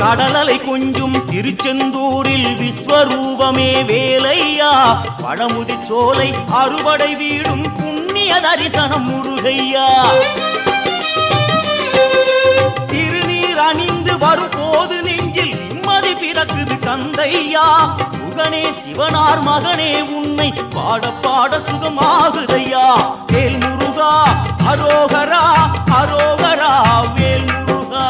கடலலை கொஞ்சும் திருச்செந்தூரில் விஸ்வரூபமே வேலையா பழமுதி சோலை அறுபடை வீடும் புண்ணிய தரிசனம் முருகையா திருநீர் அணிந்து வரும் போது நெஞ்சில் நிம்மதி பிறக்குது கந்தையா சுகனே சிவனார் மகனே உன்னை பாட பாட சுகமாகுதையா வேல் முருகா அரோகரா அரோகரா வேல் முருகா